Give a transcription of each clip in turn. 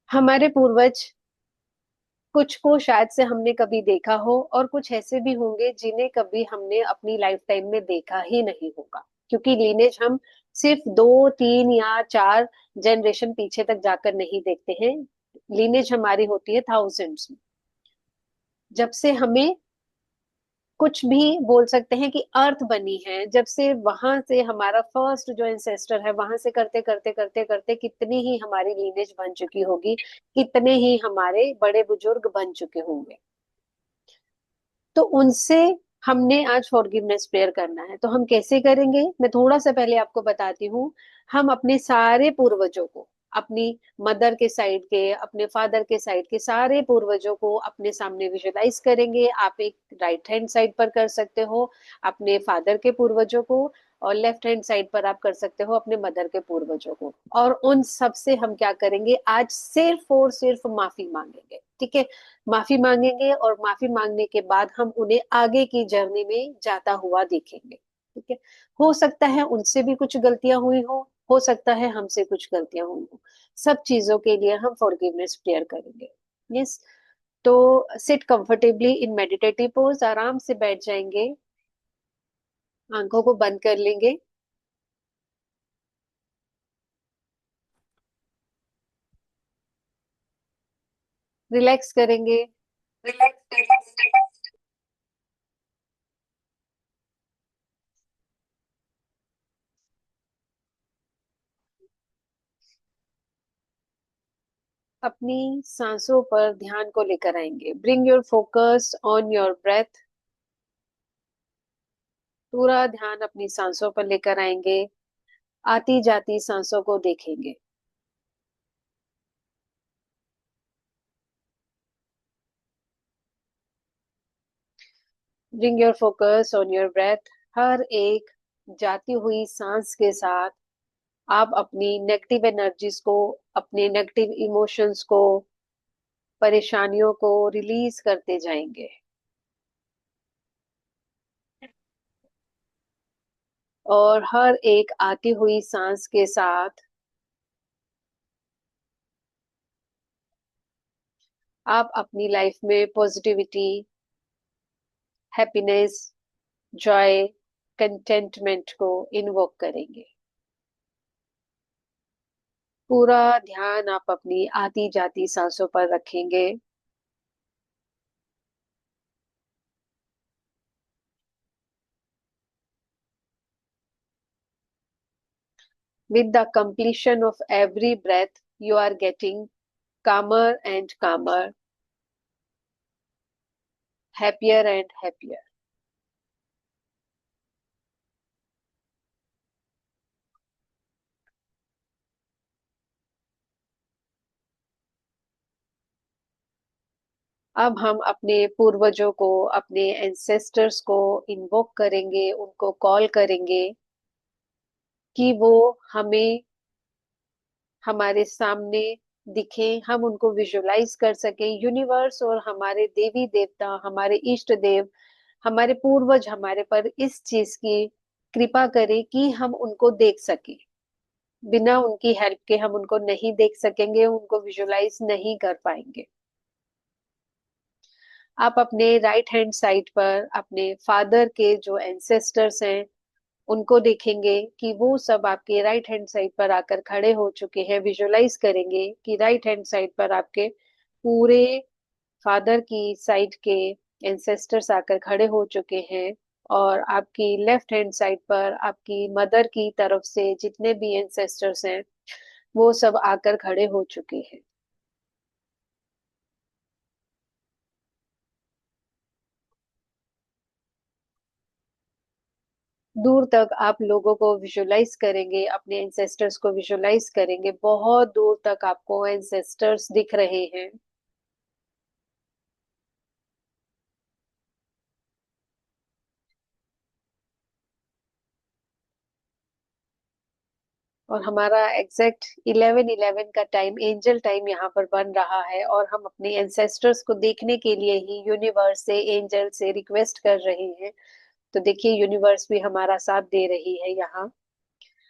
हमारे पूर्वज, कुछ को शायद से हमने कभी देखा हो और कुछ ऐसे भी होंगे जिन्हें कभी हमने अपनी लाइफ टाइम में देखा ही नहीं होगा, क्योंकि लीनेज हम सिर्फ 2 3 या 4 जनरेशन पीछे तक जाकर नहीं देखते हैं। लीनेज हमारी होती है थाउजेंड्स में। जब से हमें कुछ भी बोल सकते हैं कि अर्थ बनी है, जब से वहां से हमारा फर्स्ट जो एंसेस्टर है, वहां से करते करते करते करते कितनी ही हमारी लीनेज बन चुकी होगी, कितने ही हमारे बड़े बुजुर्ग बन चुके होंगे। तो उनसे हमने आज फॉरगिवनेस प्रेयर करना है। तो हम कैसे करेंगे, मैं थोड़ा सा पहले आपको बताती हूँ। हम अपने सारे पूर्वजों को, अपनी मदर के साइड के, अपने फादर के साइड के सारे पूर्वजों को अपने सामने विजुलाइज करेंगे। आप एक राइट हैंड साइड पर कर सकते हो अपने फादर के पूर्वजों को, और लेफ्ट हैंड साइड पर आप कर सकते हो अपने मदर के पूर्वजों को। और उन सब से हम क्या करेंगे, आज सिर्फ और सिर्फ माफी मांगेंगे। ठीक है, माफी मांगेंगे, और माफी मांगने के बाद हम उन्हें आगे की जर्नी में जाता हुआ देखेंगे। ठीक है, हो सकता है उनसे भी कुछ गलतियां हुई हो सकता है हमसे कुछ गलतियां हुई हो। सब चीजों के लिए हम फॉरगिवनेस प्रेयर करेंगे। यस। तो सिट कंफर्टेबली इन मेडिटेटिव पोज, आराम से बैठ जाएंगे, आंखों को बंद कर लेंगे। रिलैक्स करेंगे। अपनी सांसों पर ध्यान को लेकर आएंगे। Bring your focus on your breath. पूरा ध्यान अपनी सांसों पर लेकर आएंगे। आती जाती सांसों को देखेंगे। Bring your focus on your breath. हर एक जाती हुई सांस के साथ आप अपनी नेगेटिव एनर्जीज को, अपने नेगेटिव इमोशंस को, परेशानियों को रिलीज करते जाएंगे। और हर एक आती हुई सांस के साथ आप अपनी लाइफ में पॉजिटिविटी, हैप्पीनेस, जॉय, कंटेंटमेंट को इन्वोक करेंगे। पूरा ध्यान आप अपनी आती जाती सांसों पर रखेंगे। With the completion of every breath, you are getting calmer and calmer, happier and happier. अब हम अपने पूर्वजों को, अपने एंसेस्टर्स को इन्वोक करेंगे, उनको कॉल करेंगे कि वो हमें हमारे सामने दिखे, हम उनको विजुलाइज कर सके। यूनिवर्स और हमारे देवी देवता, हमारे इष्ट देव, हमारे पूर्वज हमारे पर इस चीज की कृपा करे कि हम उनको देख सके। बिना उनकी हेल्प के हम उनको नहीं देख सकेंगे, उनको विजुलाइज नहीं कर पाएंगे। आप अपने राइट हैंड साइड पर अपने फादर के जो एंसेस्टर्स हैं उनको देखेंगे कि वो सब आपके राइट हैंड साइड पर आकर खड़े हो चुके हैं। विजुलाइज करेंगे कि राइट हैंड साइड पर आपके पूरे फादर की साइड के एंसेस्टर्स आकर खड़े हो चुके हैं। और आपकी लेफ्ट हैंड साइड पर आपकी मदर की तरफ से जितने भी एंसेस्टर्स हैं वो सब आकर खड़े हो चुके हैं। दूर तक आप लोगों को विजुलाइज करेंगे, अपने एंसेस्टर्स को विजुलाइज करेंगे, बहुत दूर तक आपको एंसेस्टर्स दिख रहे हैं। और हमारा एग्जैक्ट 11:11 का टाइम, एंजल टाइम यहाँ पर बन रहा है, और हम अपने एंसेस्टर्स को देखने के लिए ही यूनिवर्स से, एंजल से रिक्वेस्ट कर रहे हैं। तो देखिए, यूनिवर्स भी हमारा साथ दे रही है यहाँ।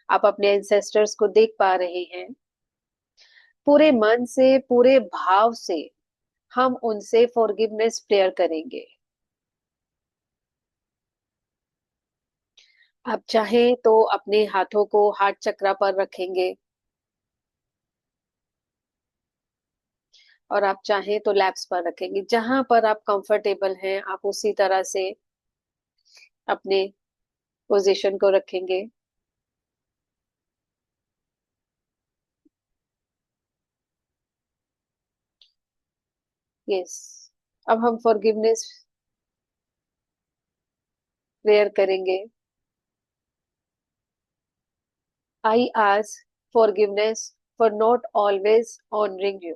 आप अपने एंसेस्टर्स को देख पा रहे हैं। पूरे मन से, पूरे भाव से हम उनसे फॉरगिवनेस प्रेयर करेंगे। आप चाहें तो अपने हाथों को हार्ट चक्रा पर रखेंगे, और आप चाहें तो लैप्स पर रखेंगे। जहां पर आप कंफर्टेबल हैं आप उसी तरह से अपने पोजीशन को रखेंगे। यस। अब हम फॉरगिवनेस प्रेयर करेंगे। आई ask forgiveness for not always honouring you.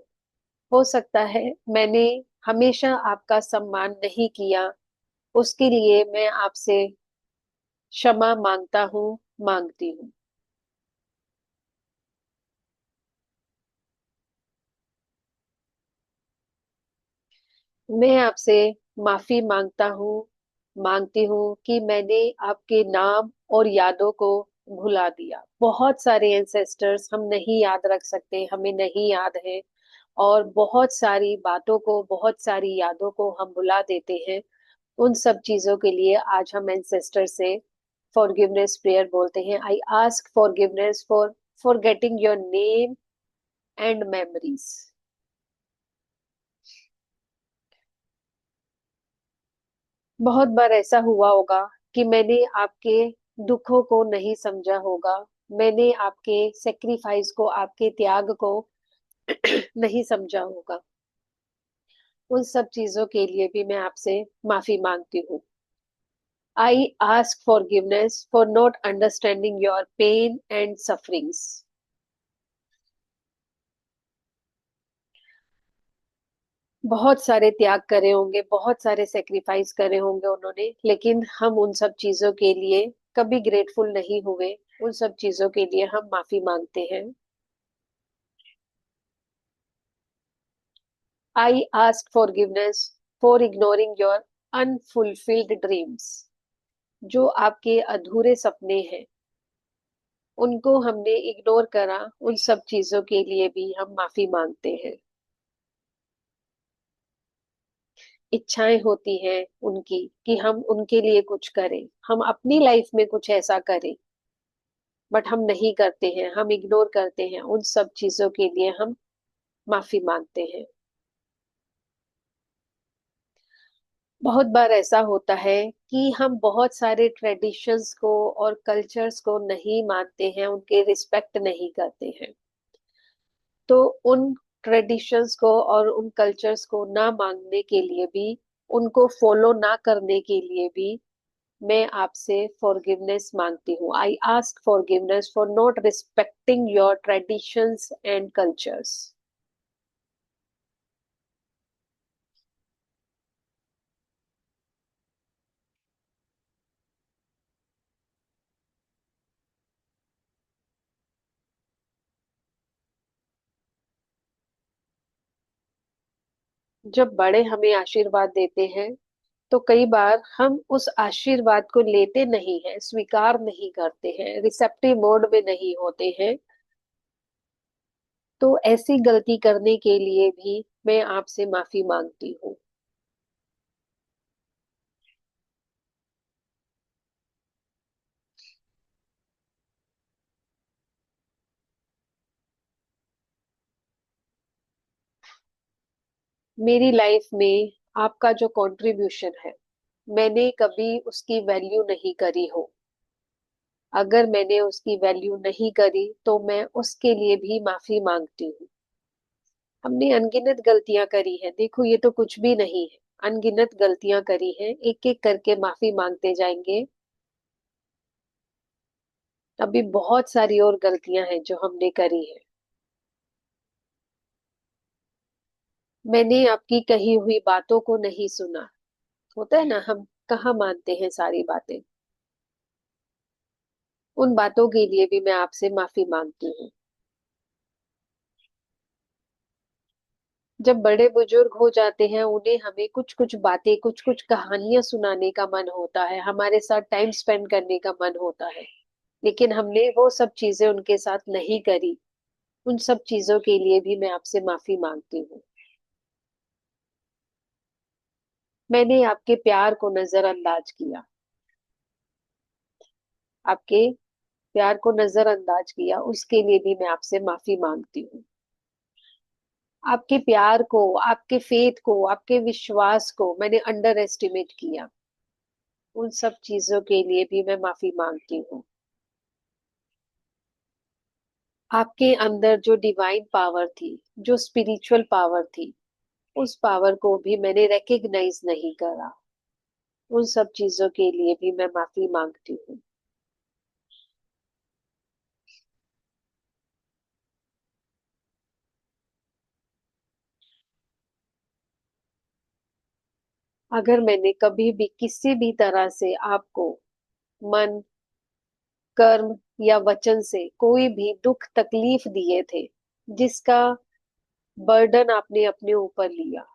हो सकता है मैंने हमेशा आपका सम्मान नहीं किया, उसके लिए मैं आपसे क्षमा मांगता हूँ, मांगती हूँ। मैं आपसे माफी मांगता हूँ, मांगती हूँ कि मैंने आपके नाम और यादों को भुला दिया। बहुत सारे एंसेस्टर्स हम नहीं याद रख सकते, हमें नहीं याद है, और बहुत सारी बातों को, बहुत सारी यादों को हम भुला देते हैं। उन सब चीजों के लिए आज हम एंसेस्टर से फॉरगिवनेस प्रेयर बोलते हैं। आई ask forgiveness for forgetting your name and memories. बहुत बार ऐसा हुआ होगा कि मैंने आपके दुखों को नहीं समझा होगा, मैंने आपके सेक्रीफाइस को, आपके त्याग को नहीं समझा होगा। उन सब चीजों के लिए भी मैं आपसे माफी मांगती हूँ। I ask forgiveness for not understanding your pain and sufferings. बहुत सारे त्याग करे होंगे, बहुत सारे सेक्रीफाइस करे होंगे उन्होंने, लेकिन हम उन सब चीजों के लिए कभी ग्रेटफुल नहीं हुए। उन सब चीजों के लिए हम माफी मांगते हैं। आई ask forgiveness for ignoring your unfulfilled dreams. जो आपके अधूरे सपने हैं उनको हमने इग्नोर करा, उन सब चीजों के लिए भी हम माफी मांगते हैं। इच्छाएं होती हैं उनकी कि हम उनके लिए कुछ करें, हम अपनी लाइफ में कुछ ऐसा करें, बट हम नहीं करते हैं, हम इग्नोर करते हैं। उन सब चीजों के लिए हम माफी मांगते हैं। बहुत बार ऐसा होता है कि हम बहुत सारे ट्रेडिशंस को और कल्चर्स को नहीं मानते हैं, उनके रिस्पेक्ट नहीं करते हैं। तो उन ट्रेडिशंस को और उन कल्चर्स को ना मांगने के लिए भी, उनको फॉलो ना करने के लिए भी मैं आपसे फॉरगिवनेस मांगती हूँ। I ask forgiveness for not respecting your traditions and cultures. जब बड़े हमें आशीर्वाद देते हैं तो कई बार हम उस आशीर्वाद को लेते नहीं हैं, स्वीकार नहीं करते हैं, रिसेप्टिव मोड में नहीं होते हैं। तो ऐसी गलती करने के लिए भी मैं आपसे माफी मांगती हूँ। मेरी लाइफ में आपका जो कंट्रीब्यूशन है, मैंने कभी उसकी वैल्यू नहीं करी हो। अगर मैंने उसकी वैल्यू नहीं करी तो मैं उसके लिए भी माफी मांगती हूँ। हमने अनगिनत गलतियां करी हैं, देखो ये तो कुछ भी नहीं है। अनगिनत गलतियां करी हैं, एक एक करके माफी मांगते जाएंगे। अभी बहुत सारी और गलतियां हैं जो हमने करी है। मैंने आपकी कही हुई बातों को नहीं सुना। होता है ना, हम कहाँ मानते हैं सारी बातें। उन बातों के लिए भी मैं आपसे माफी मांगती हूँ। जब बड़े बुजुर्ग हो जाते हैं उन्हें हमें कुछ कुछ बातें, कुछ कुछ कहानियां सुनाने का मन होता है, हमारे साथ टाइम स्पेंड करने का मन होता है, लेकिन हमने वो सब चीजें उनके साथ नहीं करी। उन सब चीजों के लिए भी मैं आपसे माफी मांगती हूँ। मैंने आपके प्यार को नजरअंदाज किया, आपके प्यार को नजरअंदाज किया, उसके लिए भी मैं आपसे माफी मांगती हूँ। आपके प्यार को, आपके फेथ को, आपके विश्वास को मैंने अंडर एस्टिमेट किया। उन सब चीजों के लिए भी मैं माफी मांगती हूँ। आपके अंदर जो डिवाइन पावर थी, जो स्पिरिचुअल पावर थी, उस पावर को भी मैंने रिकग्नाइज नहीं करा। उन सब चीजों के लिए भी मैं माफी मांगती हूँ। अगर मैंने कभी भी किसी भी तरह से आपको मन, कर्म या वचन से कोई भी दुख तकलीफ दिए थे, जिसका बर्डन आपने अपने ऊपर लिया,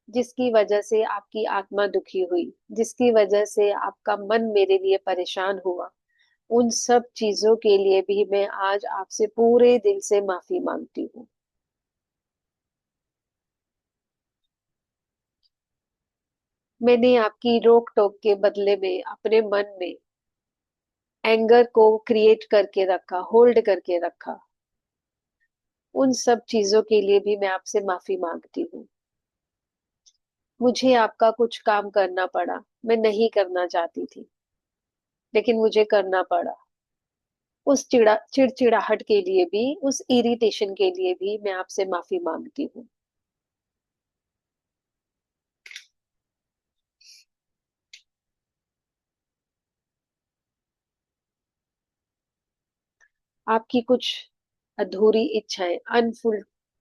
जिसकी वजह से आपकी आत्मा दुखी हुई, जिसकी वजह से आपका मन मेरे लिए परेशान हुआ, उन सब चीजों के लिए भी मैं आज आपसे पूरे दिल से माफी मांगती हूँ। मैंने आपकी रोक टोक के बदले में अपने मन में एंगर को क्रिएट करके रखा, होल्ड करके रखा। उन सब चीजों के लिए भी मैं आपसे माफी मांगती हूँ। मुझे आपका कुछ काम करना पड़ा, मैं नहीं करना चाहती थी, लेकिन मुझे करना पड़ा। उस चिड़चिड़ाहट के लिए भी, उस इरिटेशन के लिए भी मैं आपसे माफी मांगती हूँ। आपकी कुछ अधूरी इच्छाएं,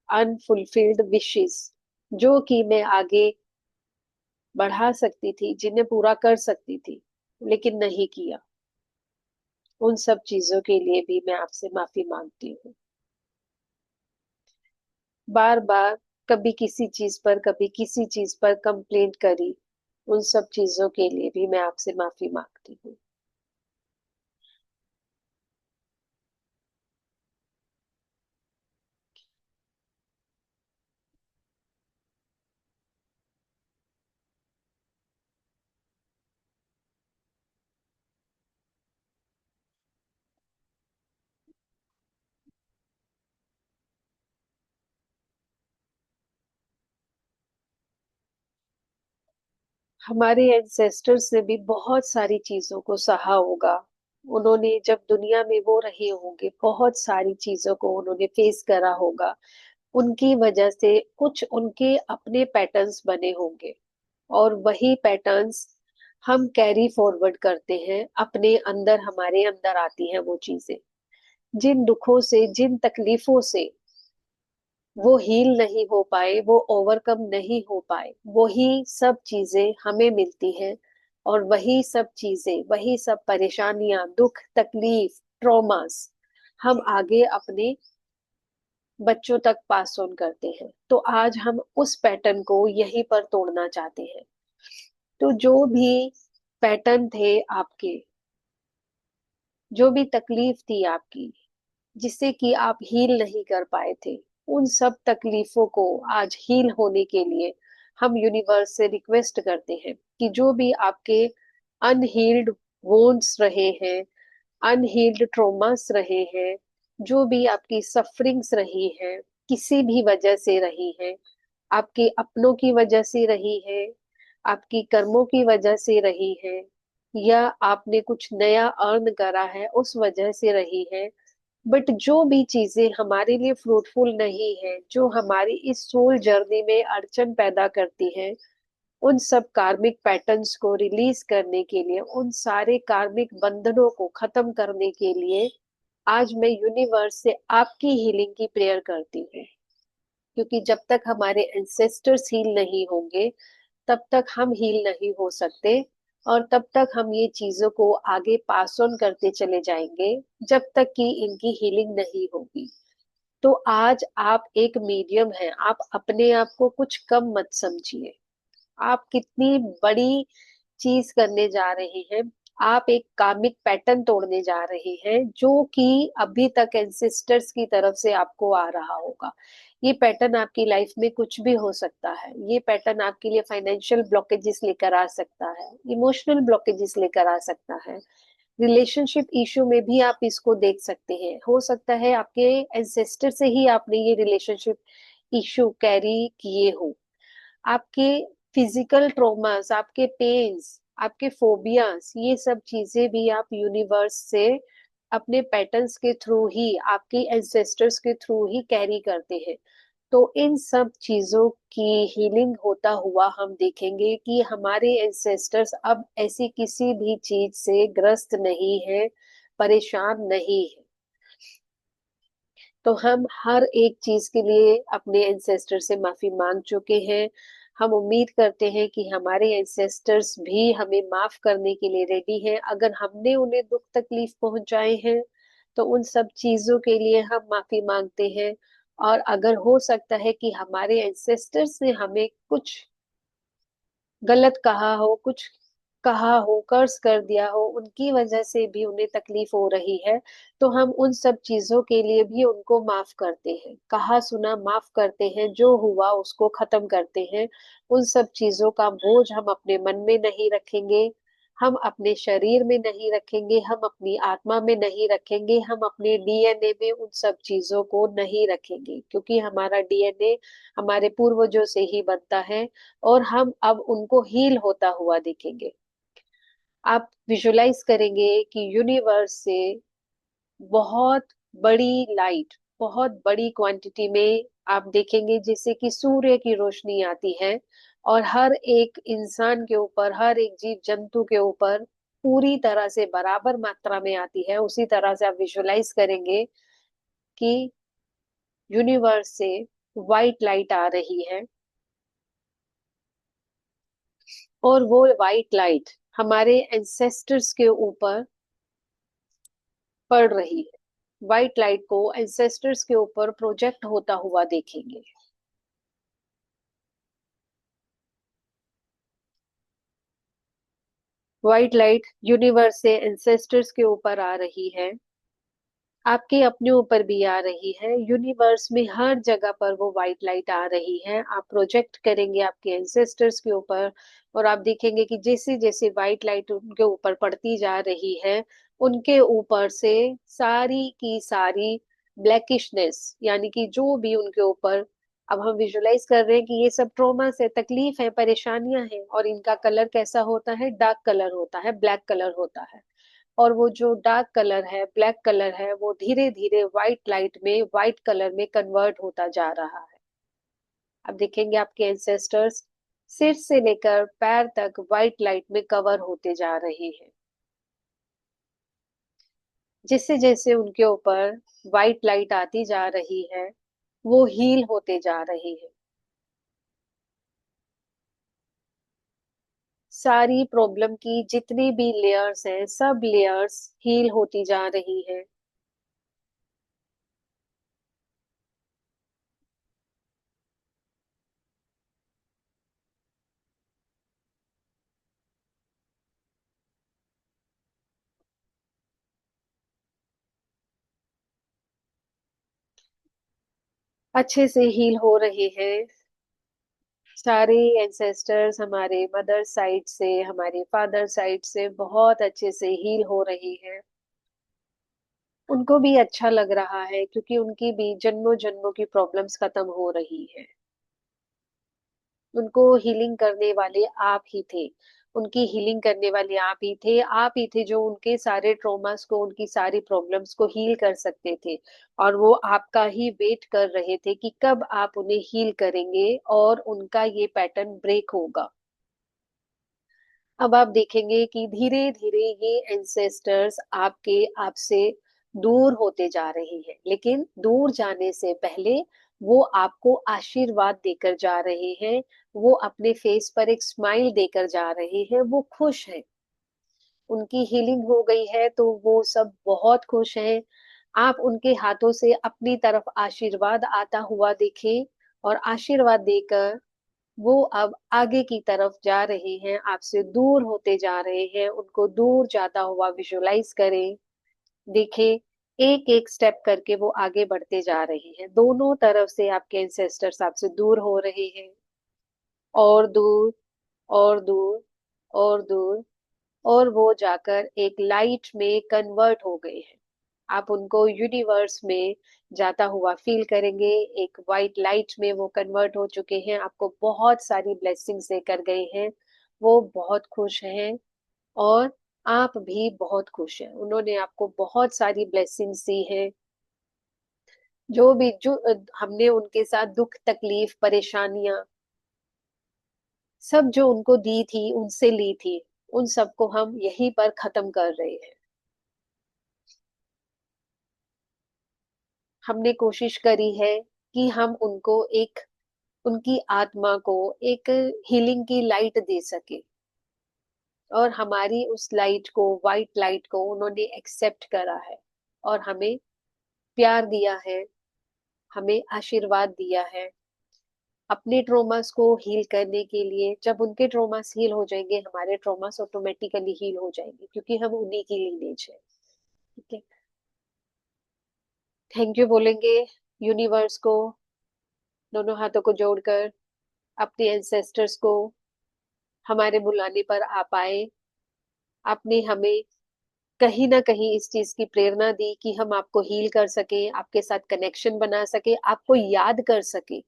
अनफुलफिल्ड विशेस, जो कि मैं आगे बढ़ा सकती थी, जिन्हें पूरा कर सकती थी, लेकिन नहीं किया। उन सब चीजों के लिए भी मैं आपसे माफी मांगती हूँ। बार बार कभी किसी चीज पर, कभी किसी चीज पर कंप्लेंट करी, उन सब चीजों के लिए भी मैं आपसे माफी मांगती हूँ। हमारे एंसेस्टर्स ने भी बहुत सारी चीजों को सहा होगा। उन्होंने जब दुनिया में वो रहे होंगे, बहुत सारी चीजों को उन्होंने फेस करा होगा। उनकी वजह से कुछ उनके अपने पैटर्न्स बने होंगे, और वही पैटर्न्स हम कैरी फॉरवर्ड करते हैं अपने अंदर, हमारे अंदर आती हैं वो चीजें। जिन दुखों से, जिन तकलीफों से वो हील नहीं हो पाए, वो ओवरकम नहीं हो पाए, वही सब चीजें हमें मिलती हैं। और वही सब चीजें, वही सब परेशानियां, दुख, तकलीफ, ट्रॉमास हम आगे अपने बच्चों तक पास ऑन करते हैं। तो आज हम उस पैटर्न को यहीं पर तोड़ना चाहते हैं। तो जो भी पैटर्न थे आपके, जो भी तकलीफ थी आपकी, जिससे कि आप हील नहीं कर पाए थे, उन सब तकलीफों को आज हील होने के लिए हम यूनिवर्स से रिक्वेस्ट करते हैं कि जो भी आपके अनहील्ड वोन्स रहे हैं, अनहील्ड ट्रोमास रहे हैं, जो भी आपकी सफरिंग्स रही हैं, किसी भी वजह से रही हैं, आपके अपनों की वजह से रही है, आपकी कर्मों की वजह से रही है, या आपने कुछ नया अर्न करा है उस वजह से रही है, बट जो भी चीजें हमारे लिए फ्रूटफुल नहीं है, जो हमारी इस सोल जर्नी में अड़चन पैदा करती है, उन सब कार्मिक पैटर्न्स को रिलीज करने के लिए, उन सारे कार्मिक बंधनों को खत्म करने के लिए आज मैं यूनिवर्स से आपकी हीलिंग की प्रेयर करती हूँ। क्योंकि जब तक हमारे एंसेस्टर्स हील नहीं होंगे, तब तक हम हील नहीं हो सकते, और तब तक हम ये चीजों को आगे पास ऑन करते चले जाएंगे, जब तक कि इनकी हीलिंग नहीं होगी। तो आज आप एक मीडियम हैं, आप अपने आप को कुछ कम मत समझिए। आप कितनी बड़ी चीज करने जा रहे हैं, आप एक कामिक पैटर्न तोड़ने जा रहे हैं जो कि अभी तक एंसेस्टर्स की तरफ से आपको आ रहा होगा। ये पैटर्न आपकी लाइफ में कुछ भी हो सकता है। ये पैटर्न आपके लिए फाइनेंशियल ब्लॉकेजेस लेकर आ सकता है, इमोशनल ब्लॉकेजेस लेकर आ सकता है, रिलेशनशिप इशू में भी आप इसको देख सकते हैं। हो सकता है आपके एंसेस्टर से ही आपने ये रिलेशनशिप इशू कैरी किए हो। आपके फिजिकल ट्रॉमास, आपके पेन्स, आपके फोबियास, ये सब चीजें भी आप यूनिवर्स से अपने पैटर्न्स के थ्रू ही, आपके एंसेस्टर्स के थ्रू ही कैरी करते हैं। तो इन सब चीजों की हीलिंग होता हुआ हम देखेंगे कि हमारे एंसेस्टर्स अब ऐसी किसी भी चीज से ग्रस्त नहीं है, परेशान नहीं है। तो हम हर एक चीज के लिए अपने एंसेस्टर से माफी मांग चुके हैं। हम उम्मीद करते हैं कि हमारे एंसेस्टर्स भी हमें माफ करने के लिए रेडी हैं। अगर हमने उन्हें दुख तकलीफ पहुंचाए हैं तो उन सब चीजों के लिए हम माफी मांगते हैं। और अगर हो सकता है कि हमारे एंसेस्टर्स ने हमें कुछ गलत कहा हो, कुछ कहा हो, कर्ज कर दिया हो, उनकी वजह से भी उन्हें तकलीफ हो रही है, तो हम उन सब चीजों के लिए भी उनको माफ करते हैं। कहा सुना माफ करते हैं, जो हुआ उसको खत्म करते हैं। उन सब चीजों का बोझ हम अपने मन में नहीं रखेंगे, हम अपने शरीर में नहीं रखेंगे, हम अपनी आत्मा में नहीं रखेंगे, हम अपने डीएनए में उन सब चीजों को नहीं रखेंगे, क्योंकि हमारा डीएनए हमारे पूर्वजों से ही बनता है। और हम अब उनको हील होता हुआ देखेंगे। आप विजुलाइज करेंगे कि यूनिवर्स से बहुत बड़ी लाइट, बहुत बड़ी क्वांटिटी में आप देखेंगे, जैसे कि सूर्य की रोशनी आती है और हर एक इंसान के ऊपर, हर एक जीव जंतु के ऊपर पूरी तरह से बराबर मात्रा में आती है। उसी तरह से आप विजुलाइज करेंगे कि यूनिवर्स से व्हाइट लाइट आ रही है और वो व्हाइट लाइट हमारे एंसेस्टर्स के ऊपर पड़ रही है। व्हाइट लाइट को एंसेस्टर्स के ऊपर प्रोजेक्ट होता हुआ देखेंगे। व्हाइट लाइट यूनिवर्स से एंसेस्टर्स के ऊपर आ रही है, आपके अपने ऊपर भी आ रही है, यूनिवर्स में हर जगह पर वो व्हाइट लाइट आ रही है। आप प्रोजेक्ट करेंगे आपके एंसेस्टर्स के ऊपर और आप देखेंगे कि जैसे जैसे व्हाइट लाइट उनके ऊपर पड़ती जा रही है, उनके ऊपर से सारी की सारी ब्लैकिशनेस, यानी कि जो भी उनके ऊपर, अब हम विजुलाइज कर रहे हैं कि ये सब ट्रोमा से तकलीफ है, परेशानियां हैं, और इनका कलर कैसा होता है, डार्क कलर होता है, ब्लैक कलर होता है। और वो जो डार्क कलर है, ब्लैक कलर है, वो धीरे धीरे व्हाइट लाइट में, व्हाइट कलर में कन्वर्ट होता जा रहा है। अब देखेंगे आपके एंसेस्टर्स सिर से लेकर पैर तक व्हाइट लाइट में कवर होते जा रहे हैं। जैसे जैसे उनके ऊपर व्हाइट लाइट आती जा रही है, वो हील होते जा रहे हैं। सारी प्रॉब्लम की जितनी भी लेयर्स हैं, सब लेयर्स हील होती जा रही है। अच्छे से हील हो रहे हैं। सारे एंसेस्टर्स हमारे मदर साइड से, हमारे फादर साइड से बहुत अच्छे से हील हो रही हैं। उनको भी अच्छा लग रहा है, क्योंकि उनकी भी जन्मों जन्मों की प्रॉब्लम्स खत्म हो रही है। उनको हीलिंग करने वाले आप ही थे, उनकी हीलिंग करने वाले आप ही थे। आप ही थे जो उनके सारे ट्रॉमास को, उनकी सारी प्रॉब्लम्स को हील कर सकते थे। और वो आपका ही वेट कर रहे थे कि कब आप उन्हें हील करेंगे और उनका ये पैटर्न ब्रेक होगा। अब आप देखेंगे कि धीरे धीरे ये एंसेस्टर्स आपके, आपसे दूर होते जा रहे हैं, लेकिन दूर जाने से पहले वो आपको आशीर्वाद देकर जा रहे हैं। वो अपने फेस पर एक स्माइल देकर जा रहे हैं, वो खुश हैं। उनकी हीलिंग हो गई है तो वो सब बहुत खुश हैं। आप उनके हाथों से अपनी तरफ आशीर्वाद आता हुआ देखें और आशीर्वाद देकर वो अब आगे की तरफ जा रहे हैं, आपसे दूर होते जा रहे हैं, उनको दूर जाता हुआ विजुलाइज करें, देखें। एक एक स्टेप करके वो आगे बढ़ते जा रहे हैं, दोनों तरफ से आपके एंसेस्टर्स आपसे दूर हो रहे हैं, और दूर, और दूर, और दूर, और वो जाकर एक लाइट में कन्वर्ट हो गए हैं। आप उनको यूनिवर्स में जाता हुआ फील करेंगे, एक वाइट लाइट में वो कन्वर्ट हो चुके हैं, आपको बहुत सारी ब्लेसिंग्स देकर गए हैं। वो बहुत खुश हैं, और आप भी बहुत खुश हैं, उन्होंने आपको बहुत सारी ब्लेसिंग्स दी हैं। जो भी जो हमने उनके साथ दुख तकलीफ परेशानियां सब जो उनको दी थी, उनसे ली थी, उन सबको हम यहीं पर खत्म कर रहे हैं। हमने कोशिश करी है कि हम उनको एक, उनकी आत्मा को एक हीलिंग की लाइट दे सके, और हमारी उस लाइट को, वाइट लाइट को उन्होंने एक्सेप्ट करा है, और हमें प्यार दिया है, हमें आशीर्वाद दिया है। अपने ट्रोमास को हील करने के लिए, जब उनके ट्रोमास हील हो जाएंगे, हमारे ट्रोमास ऑटोमेटिकली हील हो जाएंगे, क्योंकि हम उन्हीं की लीनेज है। ठीक है। थैंक यू बोलेंगे यूनिवर्स को, दोनों हाथों को जोड़कर, अपने एंसेस्टर्स को, हमारे बुलाने पर आप आए। आपने हमें कहीं ना कहीं इस चीज की प्रेरणा दी कि हम आपको हील कर सके, आपके साथ कनेक्शन बना सके, आपको याद कर सके।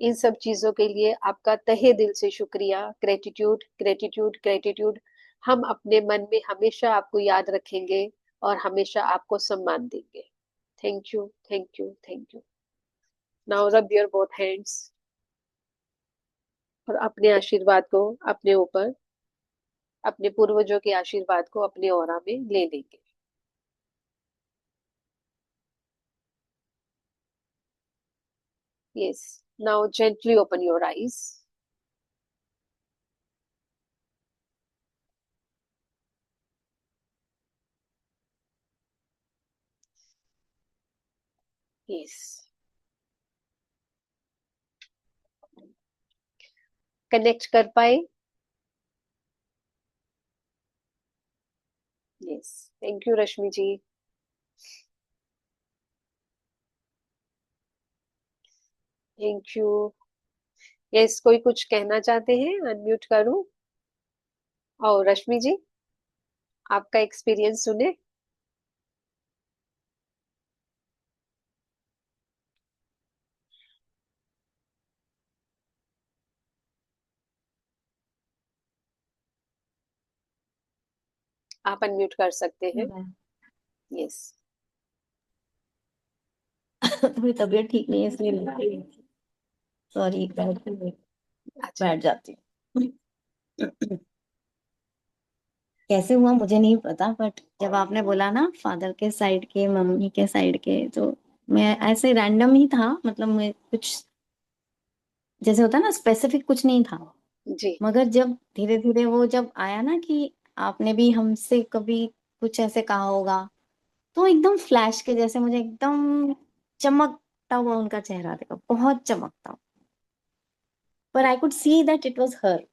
इन सब चीजों के लिए आपका तहे दिल से शुक्रिया, ग्रेटिट्यूड, ग्रेटिट्यूड, ग्रेटिट्यूड। हम अपने मन में हमेशा आपको याद रखेंगे, और हमेशा आपको सम्मान देंगे। Thank you, thank you, thank you. Now rub your both hands, और अपने आशीर्वाद को अपने ऊपर, अपने पूर्वजों के आशीर्वाद को अपने ऑरा में ले लेंगे। Yes. Now gently open your eyes. Yes. Connect कर पाए। Yes. Thank you Rashmi ji. Thank you. Yes, कोई कुछ कहना चाहते हैं? अनम्यूट करूं? और रश्मि जी, आपका एक्सपीरियंस सुने। आप अनम्यूट कर सकते हैं। मैं यस। थोड़ी तबीयत ठीक नहीं है इसलिए सॉरी अच्छा। बैठ जाती हूँ। कैसे हुआ मुझे नहीं पता, बट जब आपने बोला ना फादर के साइड के मम्मी के साइड के, तो मैं ऐसे रैंडम ही था, मतलब मैं कुछ जैसे होता है ना स्पेसिफिक कुछ नहीं था। जी। मगर जब धीरे धीरे वो जब आया ना कि आपने भी हमसे कभी कुछ ऐसे कहा होगा, तो एकदम फ्लैश के जैसे मुझे एकदम चमकता हुआ उनका चेहरा देखा, बहुत चमकता, पर I could see that it was her.